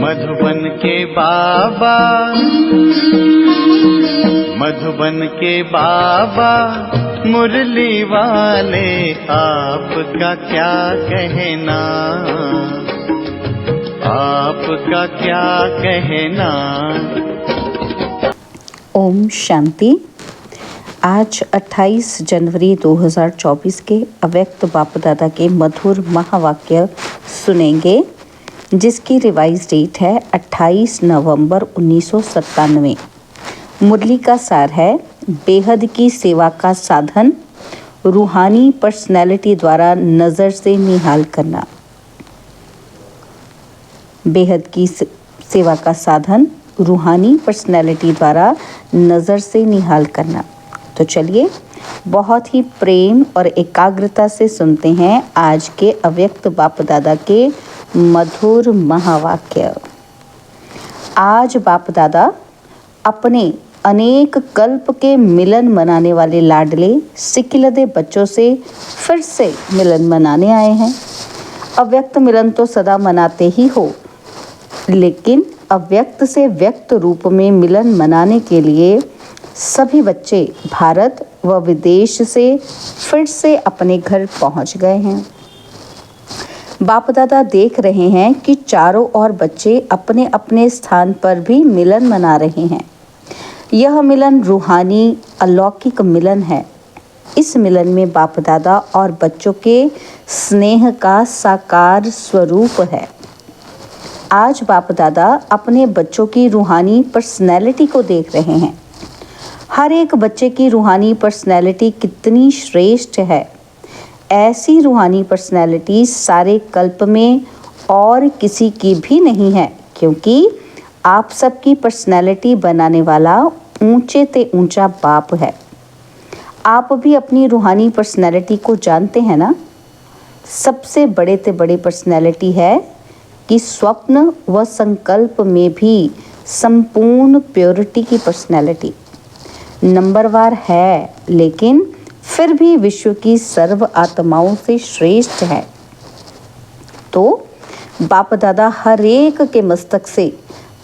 मधुबन के बाबा, मधुबन के बाबा मुरली वाले, आपका क्या कहना, आपका क्या कहना। ओम शांति। आज 28 जनवरी 2024 के अव्यक्त बाप दादा के मधुर महावाक्य सुनेंगे, जिसकी रिवाइज डेट है 28 नवंबर 1997। मुरली का सार है, बेहद की सेवा का साधन रूहानी पर्सनैलिटी द्वारा नज़र से निहाल करना। बेहद की सेवा का साधन रूहानी पर्सनैलिटी द्वारा नज़र से निहाल करना। तो चलिए बहुत ही प्रेम और एकाग्रता से सुनते हैं आज के अव्यक्त बाप दादा के मधुर महावाक्य। आज बाप दादा अपने अनेक कल्प के मिलन मनाने वाले लाडले सिकिलदे बच्चों से फिर से मिलन मनाने आए हैं। अव्यक्त मिलन तो सदा मनाते ही हो, लेकिन अव्यक्त से व्यक्त रूप में मिलन मनाने के लिए सभी बच्चे भारत व विदेश से फिर से अपने घर पहुंच गए हैं। बाप दादा देख रहे हैं कि चारों ओर बच्चे अपने अपने स्थान पर भी मिलन मना रहे हैं। यह मिलन रूहानी अलौकिक मिलन है। इस मिलन में बाप दादा और बच्चों के स्नेह का साकार स्वरूप है। आज बाप दादा अपने बच्चों की रूहानी पर्सनैलिटी को देख रहे हैं। हर एक बच्चे की रूहानी पर्सनैलिटी कितनी श्रेष्ठ है। ऐसी रूहानी पर्सनैलिटी सारे कल्प में और किसी की भी नहीं है, क्योंकि आप सबकी पर्सनैलिटी बनाने वाला ऊंचे ते ऊंचा बाप है। आप भी अपनी रूहानी पर्सनैलिटी को जानते हैं ना। सबसे बड़े ते बड़ी पर्सनैलिटी है कि स्वप्न व संकल्प में भी संपूर्ण प्योरिटी की पर्सनैलिटी नंबरवार है, लेकिन फिर भी विश्व की सर्व आत्माओं से श्रेष्ठ है। तो बाप दादा हर एक के मस्तक से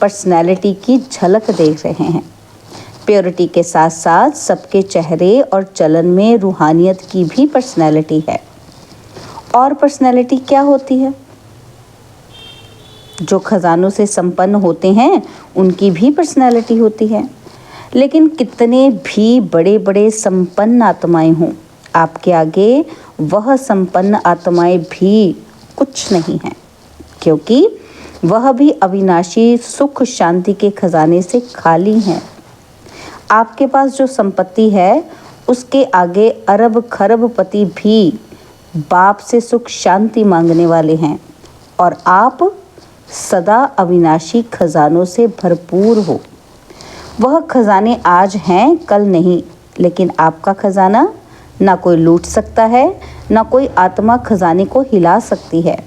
पर्सनैलिटी की झलक देख रहे हैं। प्योरिटी के साथ साथ सबके चेहरे और चलन में रूहानियत की भी पर्सनैलिटी है। और पर्सनैलिटी क्या होती है? जो खजानों से संपन्न होते हैं उनकी भी पर्सनैलिटी होती है। लेकिन कितने भी बड़े बड़े संपन्न आत्माएं हों, आपके आगे वह संपन्न आत्माएं भी कुछ नहीं हैं, क्योंकि वह भी अविनाशी सुख शांति के खजाने से खाली हैं। आपके पास जो संपत्ति है उसके आगे अरब खरबपति भी बाप से सुख शांति मांगने वाले हैं, और आप सदा अविनाशी खजानों से भरपूर हो। वह खजाने आज हैं, कल नहीं, लेकिन आपका खजाना ना कोई लूट सकता है, ना कोई आत्मा खजाने को हिला सकती है।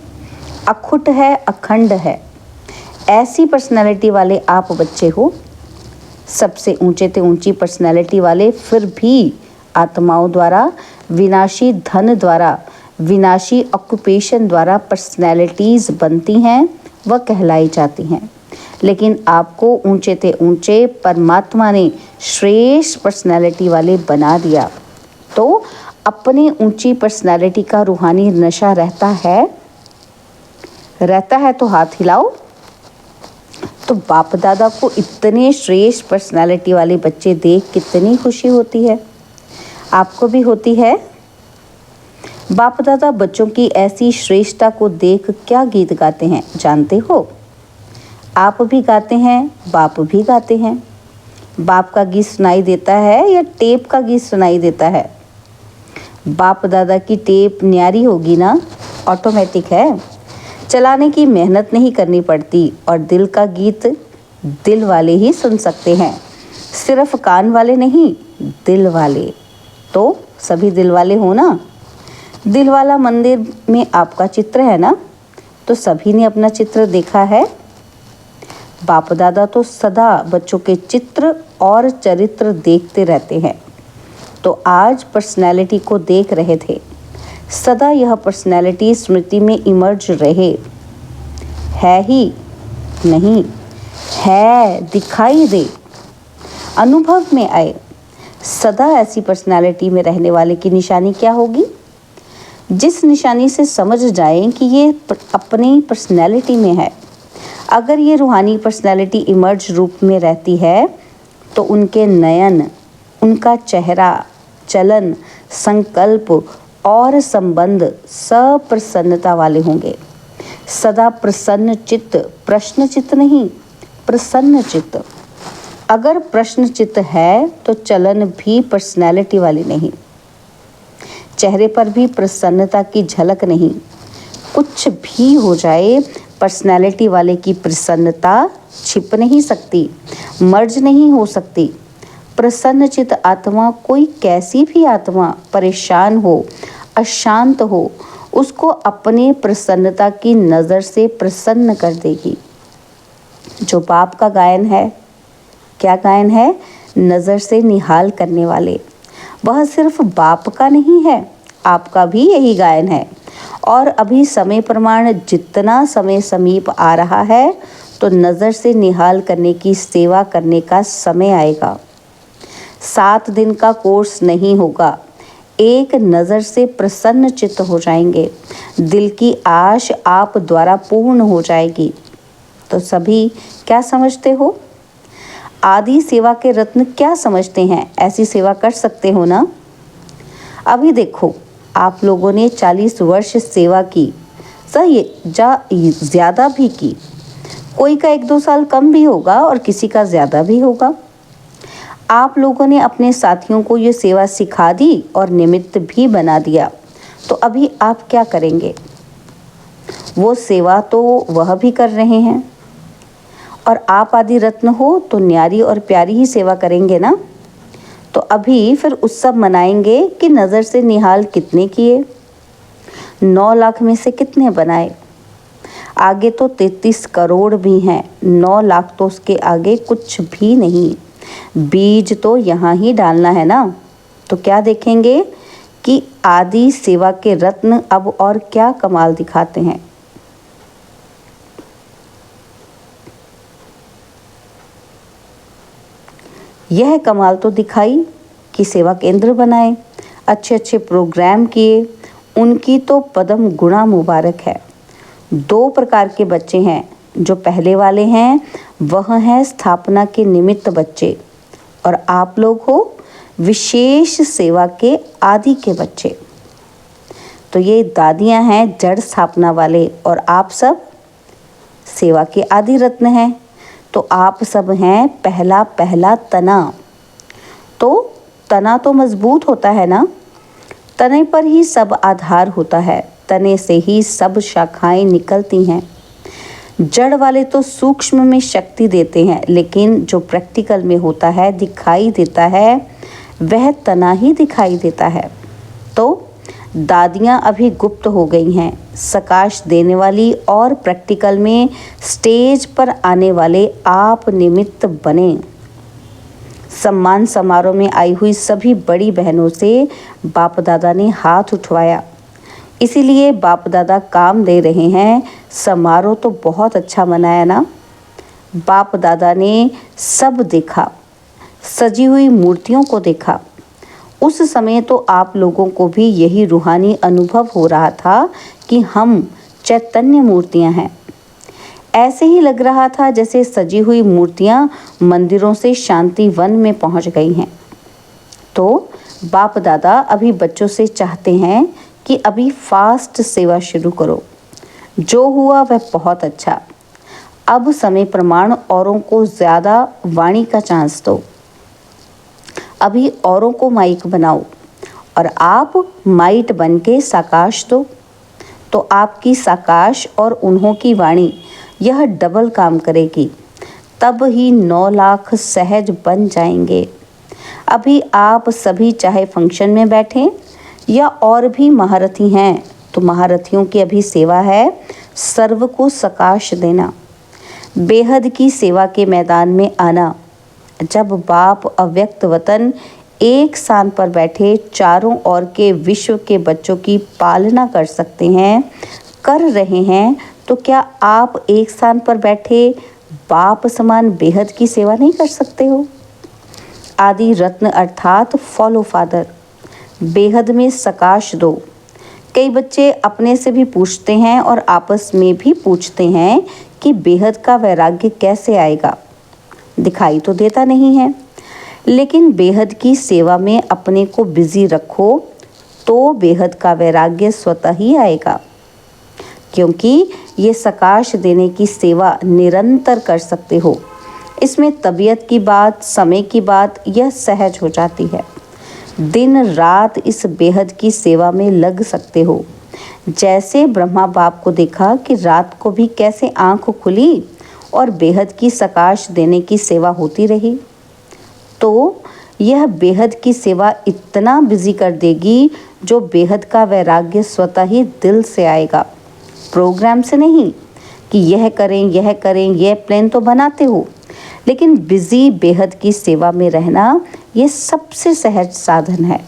अखुट है, अखंड है। ऐसी पर्सनैलिटी वाले आप बच्चे हो। सबसे ऊंचे ते ऊंची पर्सनैलिटी वाले फिर भी आत्माओं द्वारा, विनाशी धन द्वारा, विनाशी ऑक्यूपेशन द्वारा पर्सनैलिटीज़ बनती हैं व कहलाई जाती हैं। लेकिन आपको ऊंचे ते ऊंचे परमात्मा ने श्रेष्ठ पर्सनैलिटी वाले बना दिया। तो अपने ऊंची पर्सनैलिटी का रूहानी नशा रहता है तो हाथ हिलाओ। तो बाप दादा को इतने श्रेष्ठ पर्सनैलिटी वाले बच्चे देख कितनी खुशी होती है। आपको भी होती है। बाप दादा बच्चों की ऐसी श्रेष्ठता को देख क्या गीत गाते हैं जानते हो? आप भी गाते हैं, बाप भी गाते हैं। बाप का गीत सुनाई देता है या टेप का गीत सुनाई देता है? बाप दादा की टेप न्यारी होगी ना, ऑटोमेटिक है। चलाने की मेहनत नहीं करनी पड़ती, और दिल का गीत दिल वाले ही सुन सकते हैं, सिर्फ कान वाले नहीं, दिल वाले। तो सभी दिल वाले हो ना। दिल वाला मंदिर में आपका चित्र है ना, तो सभी ने अपना चित्र देखा है। बाप दादा तो सदा बच्चों के चित्र और चरित्र देखते रहते हैं। तो आज पर्सनैलिटी को देख रहे थे। सदा यह पर्सनैलिटी स्मृति में इमर्ज रहे है ही। नहीं है, दिखाई दे, अनुभव में आए। सदा ऐसी पर्सनालिटी में रहने वाले की निशानी क्या होगी? जिस निशानी से समझ जाएं कि ये अपनी पर्सनालिटी में है। अगर ये रूहानी पर्सनालिटी इमर्ज रूप में रहती है तो उनके नयन, उनका चेहरा, चलन, संकल्प और संबंध सब प्रसन्नता वाले होंगे। सदा प्रसन्न चित्त, प्रश्न चित्त नहीं, प्रसन्न चित्त। अगर प्रश्न चित्त है तो चलन भी पर्सनैलिटी वाली नहीं, चेहरे पर भी प्रसन्नता की झलक नहीं। कुछ भी हो जाए, पर्सनैलिटी वाले की प्रसन्नता छिप नहीं सकती, मर्ज नहीं हो सकती। प्रसन्न चित्त आत्मा, कोई कैसी भी आत्मा परेशान हो, अशांत हो, उसको अपने प्रसन्नता की नज़र से प्रसन्न कर देगी। जो बाप का गायन है, क्या गायन है? नज़र से निहाल करने वाले। वह सिर्फ बाप का नहीं है, आपका भी यही गायन है। और अभी समय प्रमाण जितना समय समीप आ रहा है तो नज़र से निहाल करने की सेवा करने का समय आएगा। 7 दिन का कोर्स नहीं होगा, एक नज़र से प्रसन्न चित्त हो जाएंगे, दिल की आश आप द्वारा पूर्ण हो जाएगी। तो सभी क्या समझते हो? आदि सेवा के रत्न क्या समझते हैं? ऐसी सेवा कर सकते हो ना? अभी देखो, आप लोगों ने 40 वर्ष सेवा की, सही ज़्यादा भी की। कोई का 1-2 साल कम भी होगा और किसी का ज़्यादा भी होगा। आप लोगों ने अपने साथियों को ये सेवा सिखा दी और निमित्त भी बना दिया। तो अभी आप क्या करेंगे? वो सेवा तो वह भी कर रहे हैं और आप आदि रत्न हो तो न्यारी और प्यारी ही सेवा करेंगे ना। तो अभी फिर उत्सव मनाएंगे कि नज़र से निहाल कितने किए, 9 लाख में से कितने बनाए। आगे तो 33 करोड़ भी हैं, 9 लाख तो उसके आगे कुछ भी नहीं। बीज तो यहाँ ही डालना है ना। तो क्या देखेंगे कि आदि सेवा के रत्न अब और क्या कमाल दिखाते हैं। यह कमाल तो दिखाई कि सेवा केंद्र बनाए, अच्छे अच्छे प्रोग्राम किए, उनकी तो पदम गुणा मुबारक है। 2 प्रकार के बच्चे हैं। जो पहले वाले हैं वह हैं स्थापना के निमित्त बच्चे, और आप लोग हो विशेष सेवा के आदि के बच्चे। तो ये दादियाँ हैं जड़ स्थापना वाले, और आप सब सेवा के आदि रत्न हैं। तो आप सब हैं पहला पहला तना। तो तना तो मजबूत होता है ना, तने पर ही सब आधार होता है, तने से ही सब शाखाएं निकलती हैं। जड़ वाले तो सूक्ष्म में शक्ति देते हैं, लेकिन जो प्रैक्टिकल में होता है, दिखाई देता है, वह तना ही दिखाई देता है। तो दादियाँ अभी गुप्त हो गई हैं, सकाश देने वाली, और प्रैक्टिकल में स्टेज पर आने वाले आप निमित्त बने। सम्मान समारोह में आई हुई सभी बड़ी बहनों से बाप दादा ने हाथ उठवाया, इसीलिए बाप दादा काम दे रहे हैं। समारोह तो बहुत अच्छा मनाया ना। बाप दादा ने सब देखा, सजी हुई मूर्तियों को देखा। उस समय तो आप लोगों को भी यही रूहानी अनुभव हो रहा था कि हम चैतन्य मूर्तियां हैं। ऐसे ही लग रहा था जैसे सजी हुई मूर्तियां मंदिरों से शांति वन में पहुंच गई हैं। तो बाप दादा अभी बच्चों से चाहते हैं कि अभी फास्ट सेवा शुरू करो। जो हुआ वह बहुत अच्छा। अब समय प्रमाण औरों को ज़्यादा वाणी का चांस दो। अभी औरों को माइक बनाओ और आप माइट बन के साकाश दो। तो आपकी साकाश और उन्हों की वाणी, यह डबल काम करेगी। तब ही 9 लाख सहज बन जाएंगे। अभी आप सभी चाहे फंक्शन में बैठें या और भी महारथी हैं, तो महारथियों की अभी सेवा है सर्व को सकाश देना, बेहद की सेवा के मैदान में आना। जब बाप अव्यक्त वतन एक स्थान पर बैठे चारों ओर के विश्व के बच्चों की पालना कर सकते हैं, कर रहे हैं, तो क्या आप एक स्थान पर बैठे बाप समान बेहद की सेवा नहीं कर सकते हो? आदि रत्न अर्थात फॉलो फादर, बेहद में सकाश दो। कई बच्चे अपने से भी पूछते हैं और आपस में भी पूछते हैं कि बेहद का वैराग्य कैसे आएगा। दिखाई तो देता नहीं है, लेकिन बेहद की सेवा में अपने को बिजी रखो तो बेहद का वैराग्य स्वतः ही आएगा, क्योंकि ये सकाश देने की सेवा निरंतर कर सकते हो। इसमें तबीयत की बात, समय की बात यह सहज हो जाती है। दिन रात इस बेहद की सेवा में लग सकते हो। जैसे ब्रह्मा बाप को देखा कि रात को भी कैसे आंख खुली और बेहद की सकाश देने की सेवा होती रही, तो यह बेहद की सेवा इतना बिजी कर देगी जो बेहद का वैराग्य स्वतः ही दिल से आएगा, प्रोग्राम से नहीं कि यह करें, यह प्लान तो बनाते हो, लेकिन बिजी बेहद की सेवा में रहना ये सबसे सहज साधन है।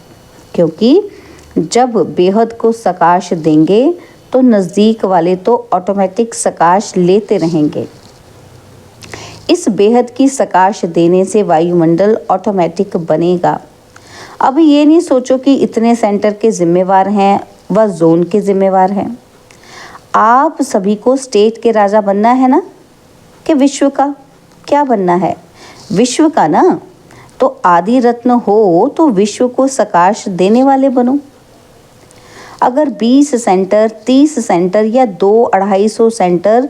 क्योंकि जब बेहद को सकाश देंगे तो नज़दीक वाले तो ऑटोमेटिक सकाश लेते रहेंगे। इस बेहद की सकाश देने से वायुमंडल ऑटोमेटिक बनेगा। अब ये नहीं सोचो कि इतने सेंटर के जिम्मेवार हैं व जोन के जिम्मेवार हैं। आप सभी को स्टेट के राजा बनना है ना, कि विश्व का क्या बनना है? विश्व का ना। तो आदि रत्न हो तो विश्व को सकाश देने वाले बनो। अगर 20 सेंटर, 30 सेंटर या 200-250 सेंटर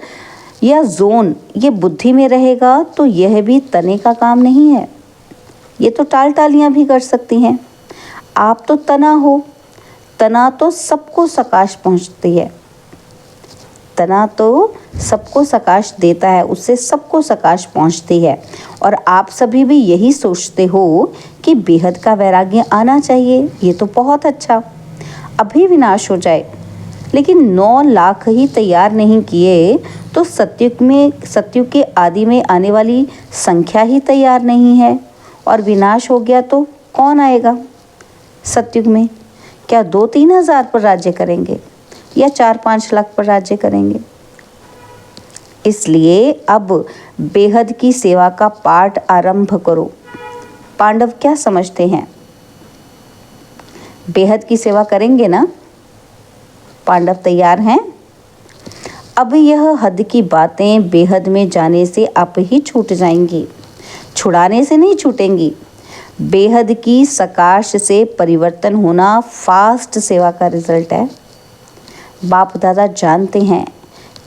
या जोन ये बुद्धि में रहेगा तो यह भी तने का काम नहीं है। ये तो टाल टालियाँ भी कर सकती हैं। आप तो तना हो, तना तो सबको सकाश पहुँचती है, तना तो सबको सकाश देता है, उससे सबको सकाश पहुंचती है। और आप सभी भी यही सोचते हो कि बेहद का वैराग्य आना चाहिए, ये तो बहुत अच्छा, अभी विनाश हो जाए। लेकिन 9 लाख ही तैयार नहीं किए तो सत्युग के आदि में आने वाली संख्या ही तैयार नहीं है, और विनाश हो गया तो कौन आएगा सत्युग में? क्या 2-3 हज़ार पर राज्य करेंगे या 4-5 लाख पर राज्य करेंगे? इसलिए अब बेहद की सेवा का पाठ आरंभ करो। पांडव क्या समझते हैं? बेहद की सेवा करेंगे ना? पांडव तैयार हैं? अब यह हद की बातें बेहद में जाने से आप ही छूट जाएंगी, छुड़ाने से नहीं छूटेंगी। बेहद की सकाश से परिवर्तन होना फास्ट सेवा का रिजल्ट है। बाप दादा जानते हैं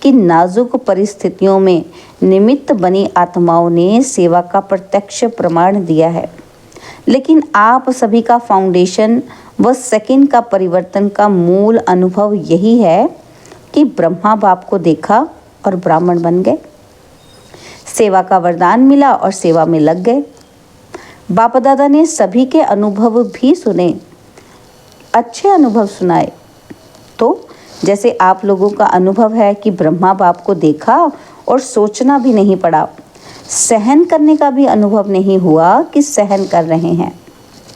कि नाजुक परिस्थितियों में निमित्त बनी आत्माओं ने सेवा का प्रत्यक्ष प्रमाण दिया है, लेकिन आप सभी का फाउंडेशन व सेकंड का परिवर्तन का मूल अनुभव यही है कि ब्रह्मा बाप को देखा और ब्राह्मण बन गए, सेवा का वरदान मिला और सेवा में लग गए। बाप दादा ने सभी के अनुभव भी सुने, अच्छे अनुभव सुनाए। तो जैसे आप लोगों का अनुभव है कि ब्रह्मा बाप को देखा और सोचना भी नहीं पड़ा, सहन करने का भी अनुभव नहीं हुआ कि सहन कर रहे हैं,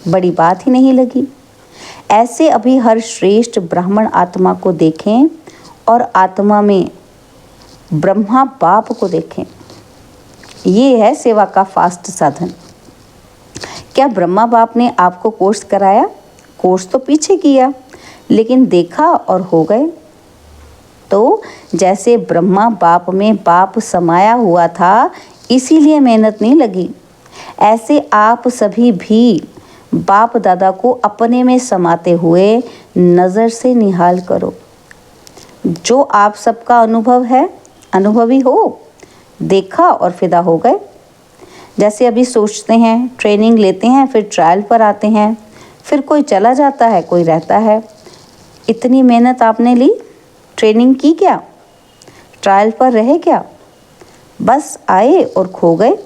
बड़ी बात ही नहीं लगी। ऐसे अभी हर श्रेष्ठ ब्राह्मण आत्मा को देखें और आत्मा में ब्रह्मा बाप को देखें। ये है सेवा का फास्ट साधन। क्या ब्रह्मा बाप ने आपको कोर्स कराया? कोर्स तो पीछे किया, लेकिन देखा और हो गए। तो जैसे ब्रह्मा बाप में बाप समाया हुआ था, इसीलिए मेहनत नहीं लगी, ऐसे आप सभी भी बाप दादा को अपने में समाते हुए नज़र से निहाल करो। जो आप सबका अनुभव है, अनुभवी हो, देखा और फिदा हो गए। जैसे अभी सोचते हैं, ट्रेनिंग लेते हैं, फिर ट्रायल पर आते हैं, फिर कोई चला जाता है, कोई रहता है। इतनी मेहनत आपने ली, ट्रेनिंग की क्या, ट्रायल पर रहे क्या, बस आए और खो गए।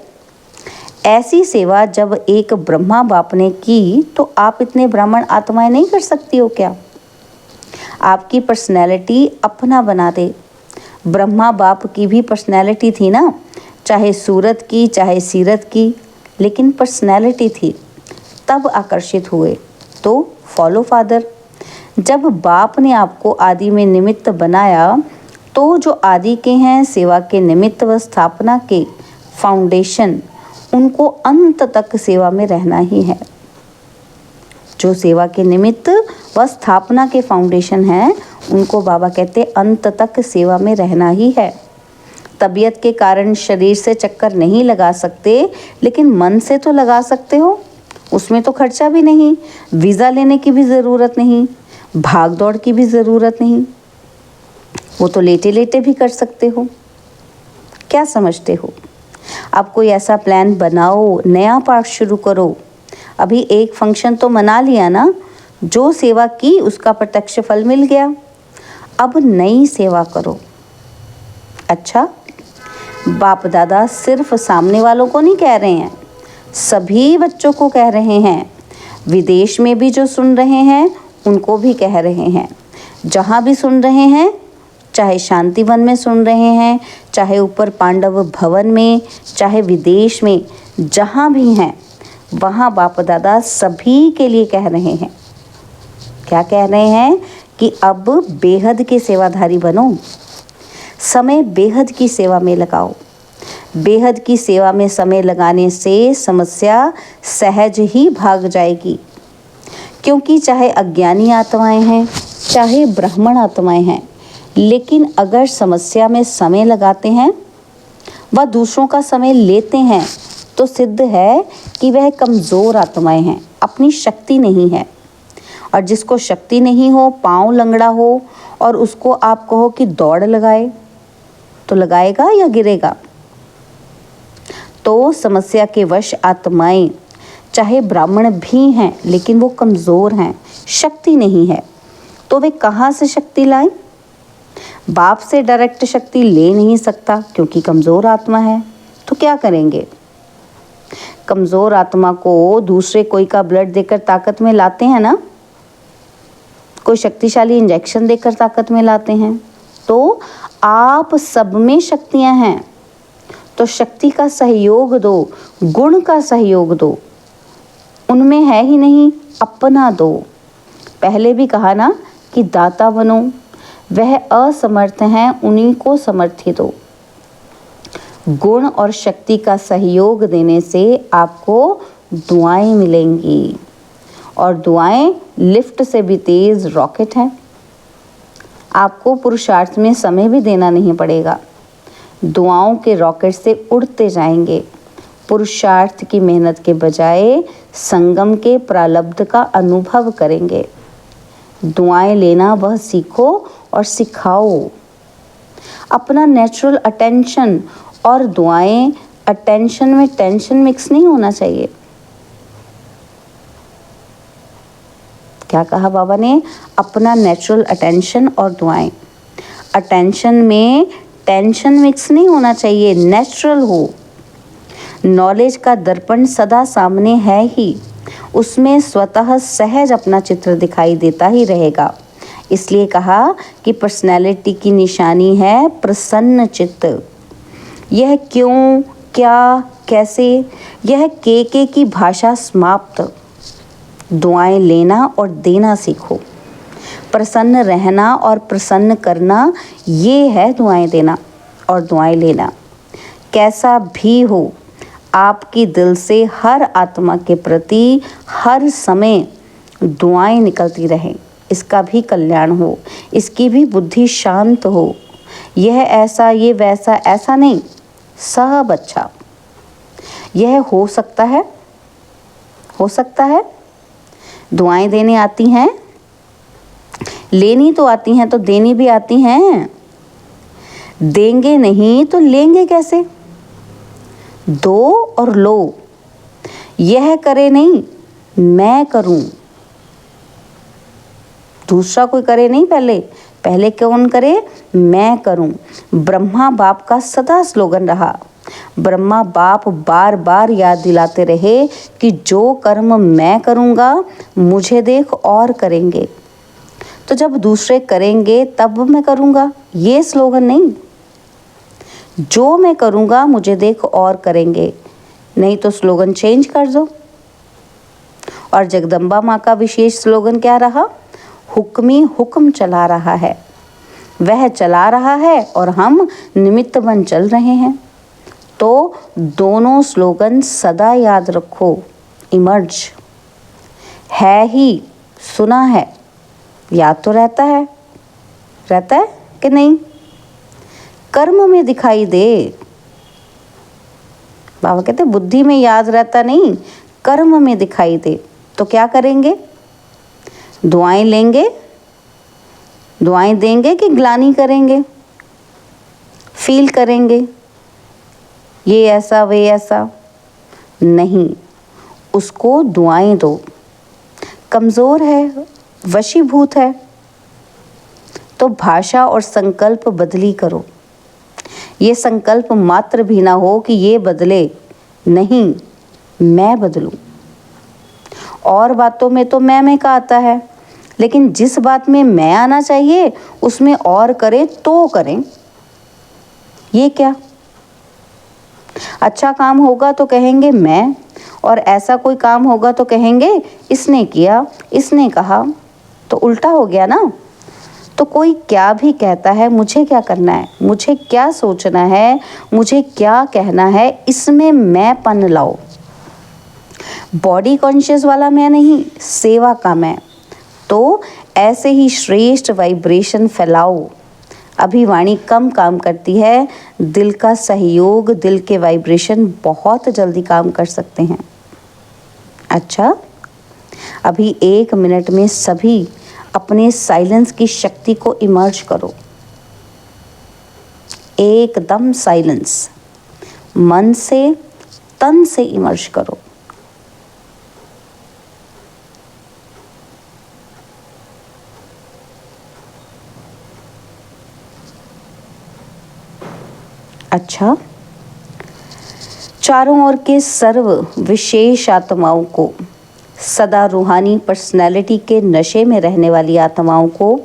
ऐसी सेवा जब एक ब्रह्मा बाप ने की तो आप इतने ब्राह्मण आत्माएं नहीं कर सकती हो क्या? आपकी पर्सनैलिटी अपना बना दे। ब्रह्मा बाप की भी पर्सनैलिटी थी ना, चाहे सूरत की चाहे सीरत की, लेकिन पर्सनैलिटी थी, तब आकर्षित हुए। तो फॉलो फादर। जब बाप ने आपको आदि में निमित्त बनाया तो जो आदि के हैं, सेवा के निमित्त व स्थापना के फाउंडेशन, उनको अंत तक सेवा में रहना ही है। जो सेवा के निमित्त व स्थापना के फाउंडेशन हैं, उनको बाबा कहते अंत तक सेवा में रहना ही है। तबीयत के कारण शरीर से चक्कर नहीं लगा सकते, लेकिन मन से तो लगा सकते हो। उसमें तो खर्चा भी नहीं, वीज़ा लेने की भी ज़रूरत नहीं, भाग दौड़ की भी ज़रूरत नहीं, वो तो लेटे लेटे भी कर सकते हो। क्या समझते हो? अब कोई ऐसा प्लान बनाओ, नया पाठ शुरू करो। अभी एक फंक्शन तो मना लिया ना, जो सेवा की उसका प्रत्यक्ष फल मिल गया। अब नई सेवा करो। अच्छा, बाप दादा सिर्फ सामने वालों को नहीं कह रहे हैं, सभी बच्चों को कह रहे हैं। विदेश में भी जो सुन रहे हैं उनको भी कह रहे हैं। जहाँ भी सुन रहे हैं, चाहे शांतिवन में सुन रहे हैं, चाहे ऊपर पांडव भवन में, चाहे विदेश में, जहाँ भी हैं वहाँ बाप दादा सभी के लिए कह रहे हैं। क्या कह रहे हैं? कि अब बेहद के सेवाधारी बनो, समय बेहद की सेवा में लगाओ। बेहद की सेवा में समय लगाने से समस्या सहज ही भाग जाएगी, क्योंकि चाहे अज्ञानी आत्माएं हैं, चाहे ब्राह्मण आत्माएं हैं, लेकिन अगर समस्या में समय लगाते हैं व दूसरों का समय लेते हैं तो सिद्ध है कि वह कमज़ोर आत्माएं हैं, अपनी शक्ति नहीं है। और जिसको शक्ति नहीं हो, पाँव लंगड़ा हो, और उसको आप कहो कि दौड़ लगाए, तो लगाएगा या गिरेगा? तो समस्या के वश आत्माएं चाहे ब्राह्मण भी हैं, लेकिन वो कमज़ोर हैं, शक्ति नहीं है, तो वे कहाँ से शक्ति लाएं? बाप से डायरेक्ट शक्ति ले नहीं सकता, क्योंकि कमज़ोर आत्मा है। तो क्या करेंगे? कमज़ोर आत्मा को दूसरे कोई का ब्लड देकर ताकत में लाते हैं ना, कोई शक्तिशाली इंजेक्शन देकर ताकत में लाते हैं। तो आप सब में शक्तियां हैं, तो शक्ति का सहयोग दो, गुण का सहयोग दो। उनमें है ही नहीं, अपना दो। पहले भी कहा ना कि दाता बनो, वह असमर्थ हैं, उन्हीं को समर्थी दो। गुण और शक्ति का सहयोग देने से आपको दुआएं मिलेंगी, और दुआएं लिफ्ट से भी तेज़ रॉकेट हैं। आपको पुरुषार्थ में समय भी देना नहीं पड़ेगा, दुआओं के रॉकेट से उड़ते जाएंगे। पुरुषार्थ की मेहनत के बजाय संगम के प्रारब्ध का अनुभव करेंगे। दुआएं लेना वह सीखो और सिखाओ। अपना नेचुरल अटेंशन और दुआएं, अटेंशन में टेंशन मिक्स नहीं होना चाहिए। क्या कहा बाबा ने? अपना नेचुरल अटेंशन और दुआएं। अटेंशन में टेंशन मिक्स नहीं होना चाहिए, नेचुरल हो। नॉलेज का दर्पण सदा सामने है ही, उसमें स्वतः सहज अपना चित्र दिखाई देता ही रहेगा। इसलिए कहा कि पर्सनैलिटी की निशानी है प्रसन्न चित्त। यह क्यों, क्या, कैसे, यह के की भाषा समाप्त। दुआएं लेना और देना सीखो। प्रसन्न रहना और प्रसन्न करना, ये है दुआएं देना और दुआएं लेना। कैसा भी हो, आपकी दिल से हर आत्मा के प्रति हर समय दुआएं निकलती रहें। इसका भी कल्याण हो, इसकी भी बुद्धि शांत हो। यह ऐसा, ये वैसा, ऐसा नहीं, सब अच्छा। यह हो सकता है, हो सकता है। दुआएं देने आती हैं, लेनी तो आती हैं, तो देनी भी आती हैं। देंगे नहीं तो लेंगे कैसे? दो और लो। यह करे नहीं, मैं करूं। दूसरा कोई करे नहीं, पहले कौन करे? मैं करूं। ब्रह्मा बाप का सदा स्लोगन रहा। ब्रह्मा बाप बार बार याद दिलाते रहे कि जो कर्म मैं करूंगा, मुझे देख और करेंगे। तो जब दूसरे करेंगे तब मैं करूंगा, ये स्लोगन नहीं। जो मैं करूंगा मुझे देख और करेंगे, नहीं तो स्लोगन चेंज कर दो। और जगदम्बा माँ का विशेष स्लोगन क्या रहा? हुक्मी हुक्म चला रहा है। वह चला रहा है और हम निमित्त बन चल रहे हैं। तो दोनों स्लोगन सदा याद रखो। इमर्ज है ही, सुना है, याद तो रहता है कि नहीं? कर्म में दिखाई दे। बाबा कहते बुद्धि में याद रहता नहीं, कर्म में दिखाई दे। तो क्या करेंगे? दुआएं लेंगे, दुआएं देंगे कि ग्लानि करेंगे, फील करेंगे ये ऐसा वे ऐसा? नहीं, उसको दुआएं दो। कमज़ोर है, वशीभूत है, तो भाषा और संकल्प बदली करो। ये संकल्प मात्र भी ना हो कि ये बदले, नहीं, मैं बदलूं। और बातों में तो मैं का आता है, लेकिन जिस बात में मैं आना चाहिए उसमें और करें तो करें। ये क्या? अच्छा काम होगा तो कहेंगे मैं, और ऐसा कोई काम होगा तो कहेंगे इसने किया, इसने कहा। तो उल्टा हो गया ना। तो कोई क्या भी कहता है, मुझे क्या करना है, मुझे क्या सोचना है, मुझे क्या कहना है, इसमें मैंपन लाओ। बॉडी कॉन्शियस वाला मैं नहीं, सेवा का मैं। तो ऐसे ही श्रेष्ठ वाइब्रेशन फैलाओ। अभी वाणी कम काम करती है, दिल का सहयोग, दिल के वाइब्रेशन बहुत जल्दी काम कर सकते हैं। अच्छा, अभी 1 मिनट में सभी अपने साइलेंस की शक्ति को इमर्ज करो। एकदम साइलेंस, मन से, तन से इमर्ज करो। अच्छा, चारों ओर के सर्व विशेष आत्माओं को, सदा रूहानी पर्सनैलिटी के नशे में रहने वाली आत्माओं को,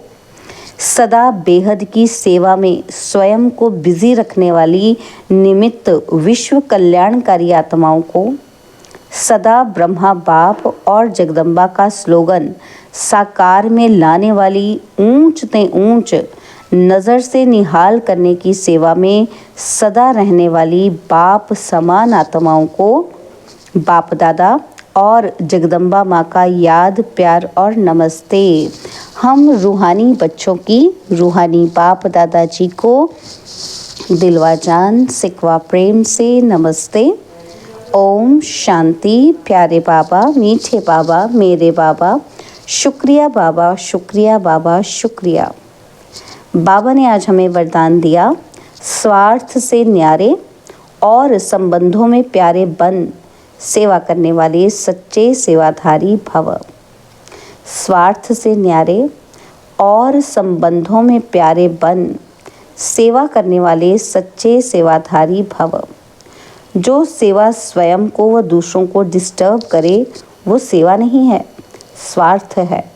सदा बेहद की सेवा में स्वयं को बिजी रखने वाली निमित्त विश्व कल्याणकारी आत्माओं को, सदा ब्रह्मा बाप और जगदम्बा का स्लोगन साकार में लाने वाली ऊंच ते ऊंच नज़र से निहाल करने की सेवा में सदा रहने वाली बाप समान आत्माओं को, बाप दादा और जगदम्बा माँ का याद, प्यार और नमस्ते। हम रूहानी बच्चों की रूहानी बाप दादाजी को दिलवा जान सिकवा प्रेम से नमस्ते। ओम शांति। प्यारे बाबा, मीठे बाबा, मेरे बाबा, शुक्रिया बाबा, शुक्रिया बाबा, शुक्रिया। बाबा ने आज हमें वरदान दिया, स्वार्थ से न्यारे और संबंधों में प्यारे बन सेवा करने वाले सच्चे सेवाधारी भव। स्वार्थ से न्यारे और संबंधों में प्यारे बन सेवा करने वाले सच्चे सेवाधारी भव। जो सेवा स्वयं को व दूसरों को डिस्टर्ब करे वो सेवा नहीं है, स्वार्थ है।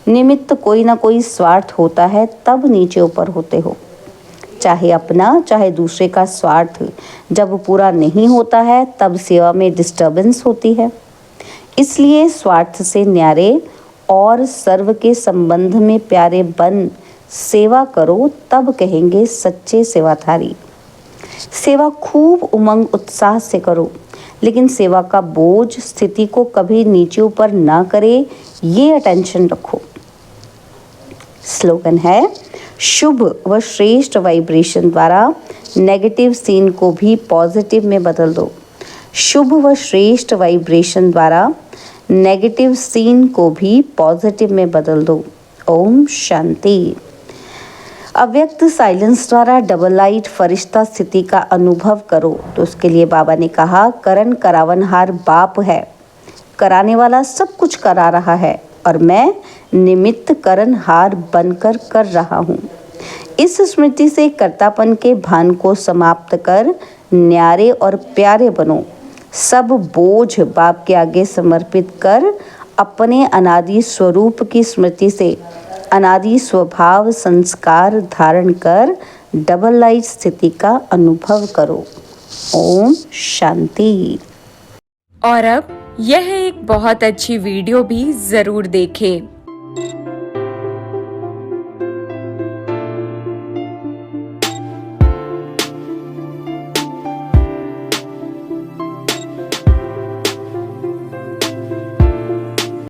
निमित्त कोई ना कोई स्वार्थ होता है, तब नीचे ऊपर होते हो। चाहे अपना चाहे दूसरे का स्वार्थ जब पूरा नहीं होता है तब सेवा में डिस्टर्बेंस होती है। इसलिए स्वार्थ से न्यारे और सर्व के संबंध में प्यारे बन सेवा करो, तब कहेंगे सच्चे सेवाधारी। सेवा खूब उमंग उत्साह से करो, लेकिन सेवा का बोझ स्थिति को कभी नीचे ऊपर ना करे, ये अटेंशन रखो। स्लोगन है, शुभ व श्रेष्ठ वाइब्रेशन द्वारा नेगेटिव सीन को भी पॉजिटिव में बदल दो। शुभ व श्रेष्ठ वाइब्रेशन द्वारा नेगेटिव सीन को भी पॉजिटिव में बदल दो। ओम शांति। अव्यक्त साइलेंस द्वारा डबल लाइट फरिश्ता स्थिति का अनुभव करो। तो उसके लिए बाबा ने कहा, करन करावनहार बाप है, कराने वाला सब कुछ करा रहा है और मैं निमित्त करनहार बनकर कर रहा हूँ। इस स्मृति से कर्तापन के भान को समाप्त कर न्यारे और प्यारे बनो। सब बोझ बाप के आगे समर्पित कर अपने अनादि स्वरूप की स्मृति से अनादि स्वभाव संस्कार धारण कर डबल लाइट स्थिति का अनुभव करो। ओम शांति। और अब यह एक बहुत अच्छी वीडियो भी जरूर देखें।